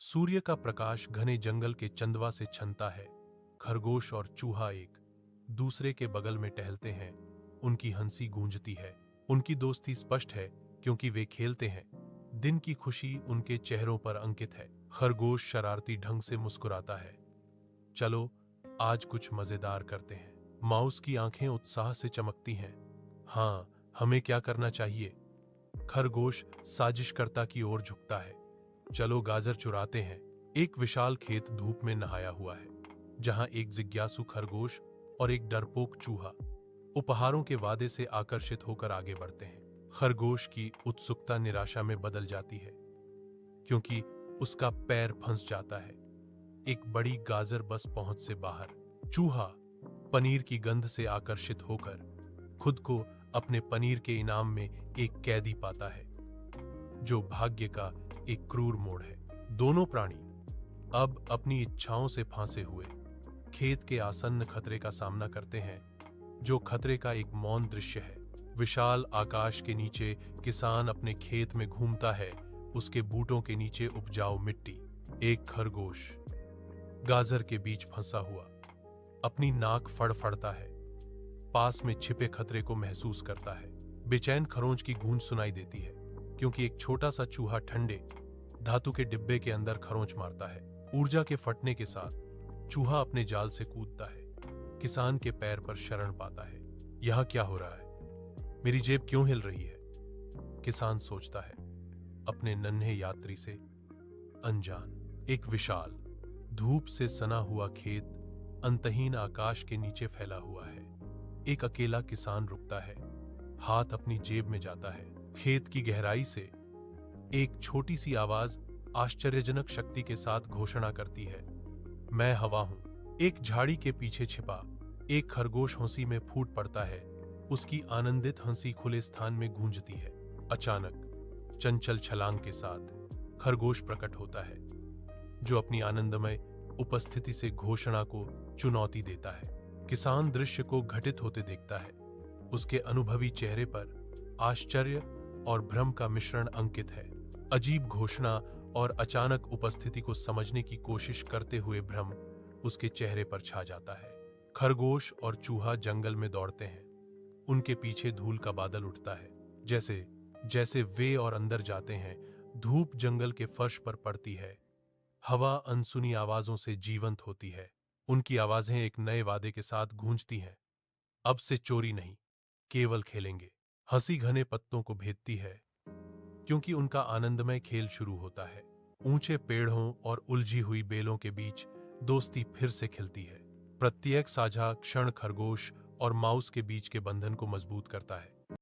सूर्य का प्रकाश घने जंगल के चंदवा से छनता है। खरगोश और चूहा एक दूसरे के बगल में टहलते हैं। उनकी हंसी गूंजती है। उनकी दोस्ती स्पष्ट है क्योंकि वे खेलते हैं। दिन की खुशी उनके चेहरों पर अंकित है। खरगोश शरारती ढंग से मुस्कुराता है। चलो आज कुछ मजेदार करते हैं। माउस की आंखें उत्साह से चमकती हैं। हाँ, हमें क्या करना चाहिए? खरगोश साजिशकर्ता की ओर झुकता है। चलो गाजर चुराते हैं। एक विशाल खेत धूप में नहाया हुआ है, जहां एक जिज्ञासु खरगोश और एक डरपोक चूहा उपहारों के वादे से आकर्षित होकर आगे बढ़ते हैं। खरगोश की उत्सुकता निराशा में बदल जाती है क्योंकि उसका पैर फंस जाता है। एक बड़ी गाजर बस पहुंच से बाहर। चूहा पनीर की गंध से आकर्षित होकर खुद को अपने पनीर के इनाम में एक कैदी पाता है, जो भाग्य का एक क्रूर मोड़ है। दोनों प्राणी अब अपनी इच्छाओं से फांसे हुए खेत के आसन्न खतरे का सामना करते हैं, जो खतरे का एक मौन दृश्य है। विशाल आकाश के नीचे किसान अपने खेत में घूमता है, उसके बूटों के नीचे उपजाऊ मिट्टी। एक खरगोश गाजर के बीच फंसा हुआ अपनी नाक फड़फड़ता है, पास में छिपे खतरे को महसूस करता है। बेचैन खरोंच की गूंज सुनाई देती है क्योंकि एक छोटा सा चूहा ठंडे धातु के डिब्बे के अंदर खरोंच मारता है। ऊर्जा के फटने के साथ चूहा अपने जाल से कूदता है। किसान के पैर पर शरण पाता है। यह क्या हो रहा है? मेरी जेब क्यों हिल रही है? किसान सोचता है, अपने नन्हे यात्री से अनजान। एक विशाल धूप से सना हुआ खेत अंतहीन आकाश के नीचे फैला हुआ है। एक अकेला किसान रुकता है, हाथ अपनी जेब में जाता है। खेत की गहराई से एक छोटी सी आवाज आश्चर्यजनक शक्ति के साथ घोषणा करती है, मैं हवा हूं। एक झाड़ी के पीछे छिपा एक खरगोश हंसी में फूट पड़ता है। उसकी आनंदित हंसी खुले स्थान में गूंजती है। अचानक चंचल छलांग के साथ खरगोश प्रकट होता है, जो अपनी आनंदमय उपस्थिति से घोषणा को चुनौती देता है। किसान दृश्य को घटित होते देखता है। उसके अनुभवी चेहरे पर आश्चर्य और भ्रम का मिश्रण अंकित है। अजीब घोषणा और अचानक उपस्थिति को समझने की कोशिश करते हुए भ्रम उसके चेहरे पर छा जाता है। खरगोश और चूहा जंगल में दौड़ते हैं। उनके पीछे धूल का बादल उठता है। जैसे जैसे वे और अंदर जाते हैं, धूप जंगल के फर्श पर पड़ती है। हवा अनसुनी आवाजों से जीवंत होती है। उनकी आवाजें एक नए वादे के साथ गूंजती हैं। अब से चोरी नहीं, केवल खेलेंगे। हंसी घने पत्तों को भेदती है क्योंकि उनका आनंदमय खेल शुरू होता है। ऊंचे पेड़ों और उलझी हुई बेलों के बीच दोस्ती फिर से खिलती है। प्रत्येक साझा क्षण खरगोश और माउस के बीच के बंधन को मजबूत करता है।